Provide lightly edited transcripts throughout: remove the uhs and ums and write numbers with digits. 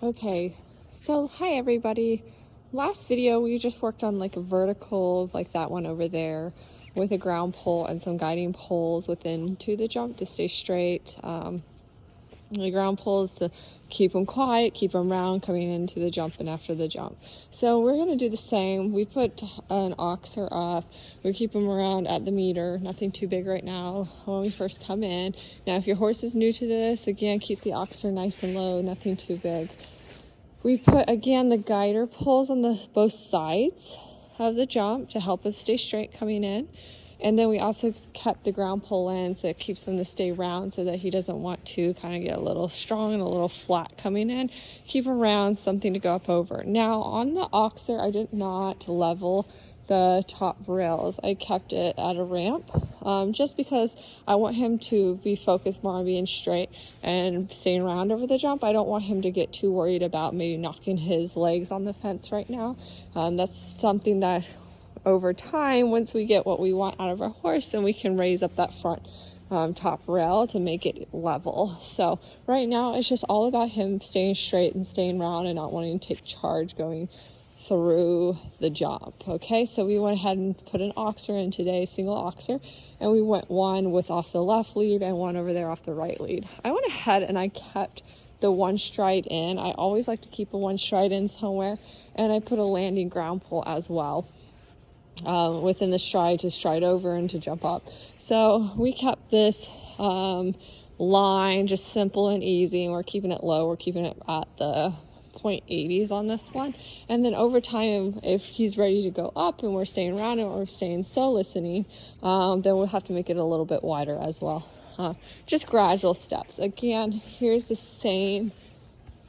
Okay, so hi everybody. Last video we just worked on like a vertical, like that one over there, with a ground pole and some guiding poles within to the jump to stay straight. The ground poles to keep them quiet, keep them round coming into the jump and after the jump. So we're going to do the same. We put an oxer up. We keep them around at the meter, nothing too big right now when we first come in. Now if your horse is new to this, again, keep the oxer nice and low, nothing too big. We put, again, the guider poles on both sides of the jump to help us stay straight coming in. And then we also kept the ground pole in so it keeps him to stay round so that he doesn't want to kind of get a little strong and a little flat coming in. Keep him round, something to go up over. Now on the oxer, I did not level the top rails. I kept it at a ramp just because I want him to be focused more on being straight and staying round over the jump. I don't want him to get too worried about maybe knocking his legs on the fence right now. That's something that over time, once we get what we want out of our horse, then we can raise up that front top rail to make it level. So right now it's just all about him staying straight and staying round and not wanting to take charge going through the jump. Okay, so we went ahead and put an oxer in today, single oxer, and we went one with off the left lead and one over there off the right lead. I went ahead and I kept the one stride in. I always like to keep a one stride in somewhere, and I put a landing ground pole as well within the stride to stride over and to jump up. So we kept this line just simple and easy, and we're keeping it low. We're keeping it at the 0.80s on this one, and then over time, if he's ready to go up and we're staying around and we're staying so listening, then we'll have to make it a little bit wider as well. Just gradual steps. Again, here's the same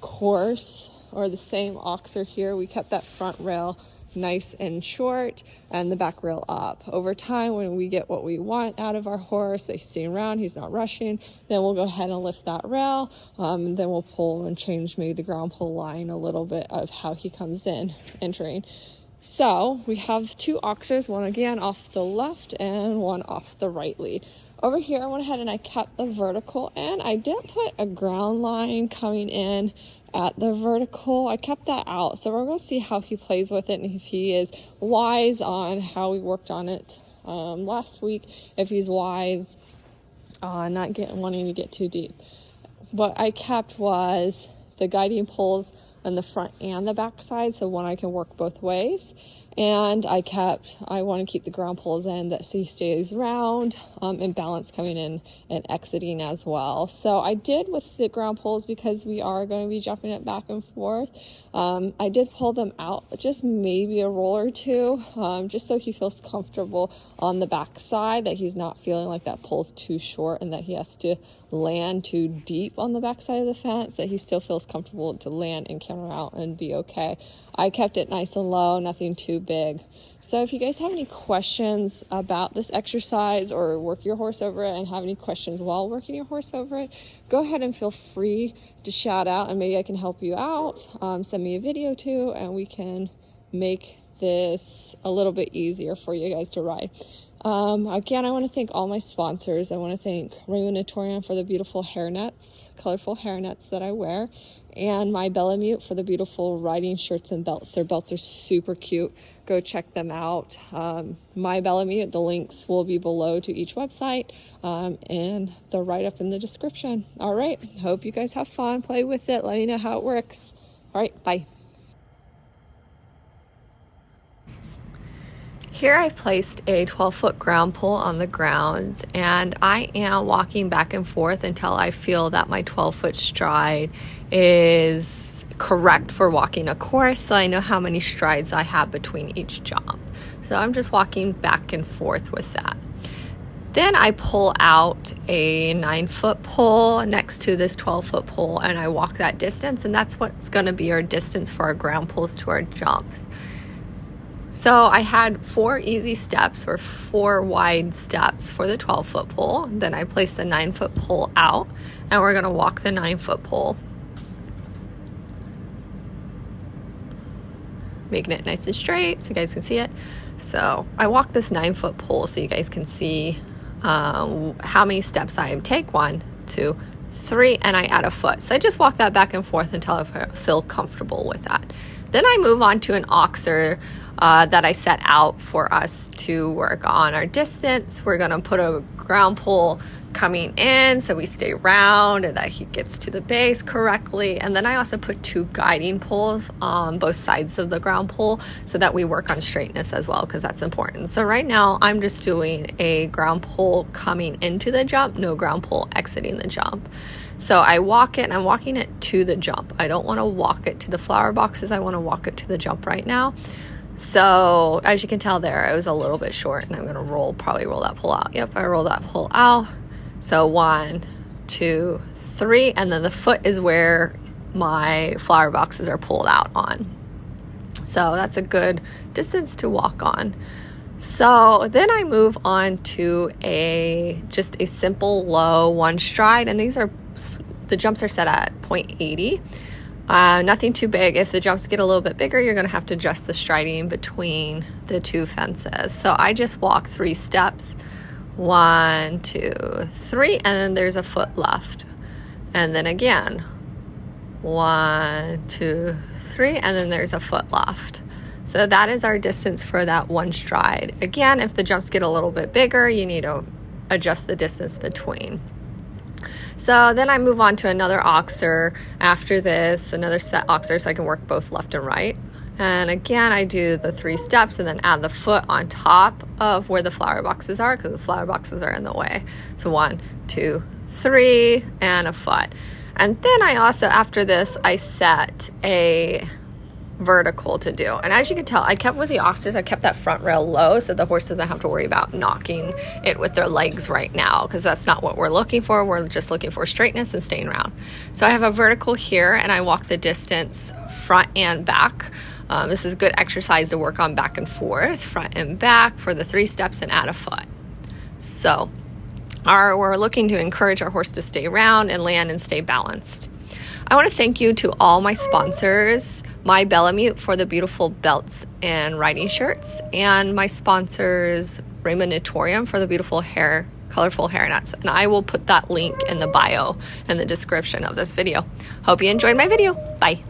course or the same oxer here. We kept that front rail nice and short and the back rail up. Over time, when we get what we want out of our horse, they stay around, he's not rushing, then we'll go ahead and lift that rail, and then we'll pull and change maybe the ground pole line a little bit of how he comes in entering. So we have two oxers, one again off the left and one off the right lead. Over here I went ahead and I kept the vertical, and I didn't put a ground line coming in at the vertical. I kept that out, so we're going to see how he plays with it and if he is wise on how we worked on it last week, if he's wise on not wanting to get too deep. What I kept was the guiding poles on the front and the back side, so one I can work both ways. And I want to keep the ground poles in that he stays round and balance coming in and exiting as well. So I did with the ground poles, because we are going to be jumping it back and forth. I did pull them out just maybe a roll or two, just so he feels comfortable on the back side, that he's not feeling like that pole's too short and that he has to land too deep on the back side of the fence, that he still feels comfortable to land and counter out and be okay. I kept it nice and low, nothing too big. So if you guys have any questions about this exercise or work your horse over it and have any questions while working your horse over it, go ahead and feel free to shout out, and maybe I can help you out. Send me a video too, and we can make this a little bit easier for you guys to ride. Again, I want to thank all my sponsors. I want to thank Raymond Naturian for the beautiful hairnets, colorful hairnets that I wear, and my Bellamute for the beautiful riding shirts and belts. Their belts are super cute. Go check them out. My Bellamute, the links will be below to each website, and they're right up in the description. All right, hope you guys have fun, play with it, let me know how it works. All right, bye. Here I've placed a 12-foot ground pole on the ground, and I am walking back and forth until I feel that my 12-foot stride is correct for walking a course, so I know how many strides I have between each jump. So I'm just walking back and forth with that. Then I pull out a 9-foot pole next to this 12-foot pole, and I walk that distance, and that's what's going to be our distance for our ground poles to our jumps. So I had 4 easy steps, or 4 wide steps for the 12-foot pole. Then I placed the 9-foot pole out, and we're going to walk the 9-foot pole, making it nice and straight so you guys can see it. So I walk this 9-foot pole so you guys can see how many steps I take. 1, 2, 3, and I add a foot. So I just walk that back and forth until I feel comfortable with that. Then I move on to an oxer that I set out for us to work on our distance. We're gonna put a ground pole coming in so we stay round and that he gets to the base correctly. And then I also put 2 guiding poles on both sides of the ground pole so that we work on straightness as well, because that's important. So right now I'm just doing a ground pole coming into the jump, no ground pole exiting the jump. So I walk it, and I'm walking it to the jump. I don't want to walk it to the flower boxes. I want to walk it to the jump right now. So as you can tell there, it was a little bit short, and I'm going to probably roll that pole out. Yep, I roll that pole out. So 1, 2, 3, and then the foot is where my flower boxes are pulled out on. So that's a good distance to walk on. So then I move on to just a simple low 1 stride, and the jumps are set at 0.80. Nothing too big. If the jumps get a little bit bigger, you're going to have to adjust the striding between the 2 fences. So I just walk 3 steps. 1, 2, 3, and then there's a foot left. And then again, 1, 2, 3, and then there's a foot left. So that is our distance for that 1 stride. Again, if the jumps get a little bit bigger, you need to adjust the distance between. So then I move on to another oxer after this, another set oxer, so I can work both left and right. And again, I do the 3 steps and then add the foot on top of where the flower boxes are, because the flower boxes are in the way. So 1, 2, 3, and a foot. And then I also, after this, I set a vertical to do. And as you can tell, I kept with the oxers, I kept that front rail low so the horse doesn't have to worry about knocking it with their legs right now, because that's not what we're looking for. We're just looking for straightness and staying round. So I have a vertical here, and I walk the distance front and back. This is good exercise to work on back and forth, front and back for the 3 steps and add a foot. So we're looking to encourage our horse to stay round and land and stay balanced. I want to thank you to all my sponsors, my Bellamute for the beautiful belts and riding shirts, and my sponsors, Raymond Natorium for the beautiful colorful hairnets. And I will put that link in the bio and the description of this video. Hope you enjoyed my video. Bye.